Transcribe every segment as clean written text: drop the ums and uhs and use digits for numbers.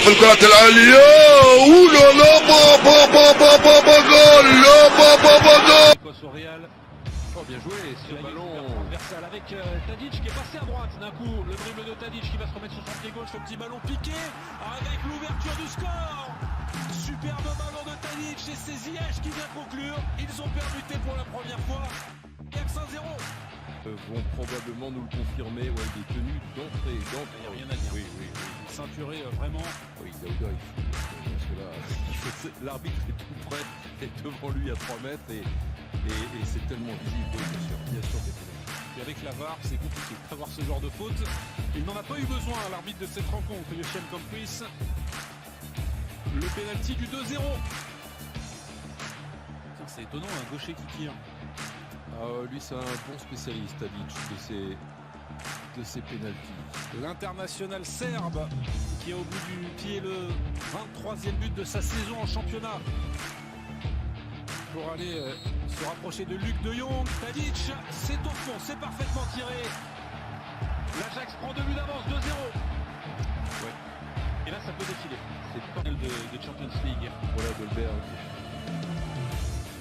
الكرة العالية اولا لا بابا بابا بابا جول لا بابا بابا Au Real. Oh, bien joué, ce ballon. Transversal avec Tadic qui est passé à droite. D'un coup, le dribble de Tadic qui va se remettre sur son pied gauche. Ce petit ballon piqué avec l'ouverture du score. Superbe ballon de Tadic et c'est Ziyech qui vient conclure. Ils ont permuté pour la première fois. Ajax 1-0. Vont probablement nous le confirmer. Ouais, il est tenu d'entrée. Il n'y a rien à dire. Oui. Ceinturé vraiment. Oui, Daouda, parce que là, l'arbitre est tout près, est devant lui à 3 mètres et c'est tellement visible. Oui, bien sûr, c'est Et avec la VAR, c'est compliqué d'avoir ce genre de faute. Il n'en a pas eu besoin, l'arbitre de cette rencontre, Yoshim Campus. Le pénalty du 2-0. C'est étonnant, un gaucher qui tire. lui, c'est un bon spécialiste, Tadic, de ses pénaltys. L'international serbe qui a au bout du pied le 23e but de sa saison en championnat. Pour aller se rapprocher de Luc de Jong. Tadic, c'est au fond, c'est parfaitement tiré. L'Ajax prend 2 buts d'avance, 2-0. Ouais. Et là, ça peut défiler. C'est le corner de Champions League. Voilà, Dolberg.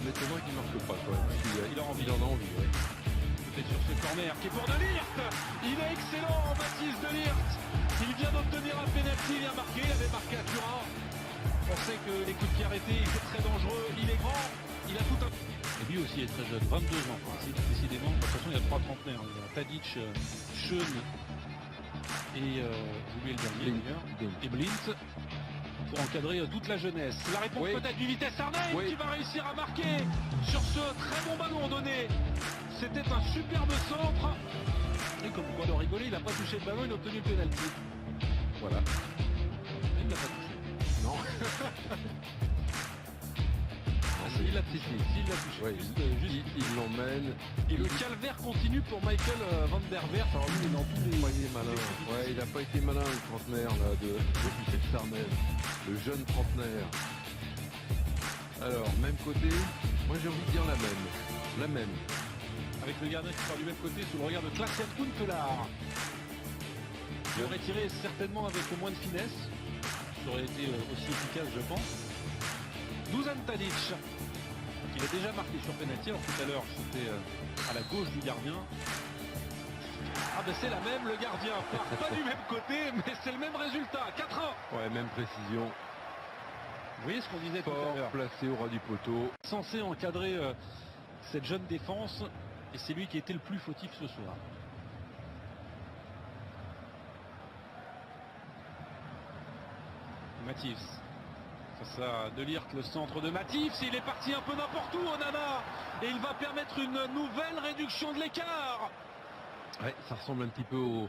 Maintenant qu'il ne marque pas, quand même. Il a envie. Il en a envie, oui. Peut-être sur ce corner qui est pour De Ligt. Il est excellent, Mathis De Ligt. Il vient d'obtenir un penalty, il vient marquer. Il avait marqué à Turin. On sait que les coups de pied arrêtés, il est très dangereux. Il est grand. Il a tout un... Et lui aussi est très jeune, 22 ans. Décidément, de toute façon, il y a 3 trentenaires. Il y a Tadic, Schön et j'ai oublié le dernier d'ailleurs. Et Blint. Pour encadrer toute la jeunesse. La réponse peut-être du Vitesse Arnhem qui va réussir à marquer sur ce très bon ballon donné. C'était un superbe centre. Et comme quoi de rigoler, il n'a pas touché le ballon, il a obtenu le penalty. Voilà. Il ne l'a pas touché. Non. Il l'a touché. Il l'a touché. Ouais, il l'emmène. Et le calvaire continue pour Michael Van der Werf. Alors lui, il est dans tous les... Il est malin. Ouais, il n'a pas été malin, le trentenaire là, de Vitesse Arnhem. Le jeune trentenaire. Alors, même côté, moi j'ai envie de dire la même. Avec le gardien qui sera du même côté sous le regard de Klaas-Jan Huntelaar. Il aurait tiré certainement avec au moins de finesse. Ça aurait été aussi efficace, je pense. Dusan Tadic. Il a déjà marqué sur penalty. Alors tout à l'heure, c'était à la gauche du gardien. Ah ben c'est la même, le gardien part pas du même côté, mais c'est le même résultat. 4-1. Ouais, même précision. Vous voyez ce qu'on disait tout à l'heure. Placé au ras du poteau. Censé encadrer cette jeune défense. Et c'est lui qui était le plus fautif ce soir. Mathis. Face à De Ligt, le centre de Mathis. Il est parti un peu n'importe où, Onana. Et il va permettre une nouvelle réduction de l'écart. Ouais, ça ressemble un petit peu au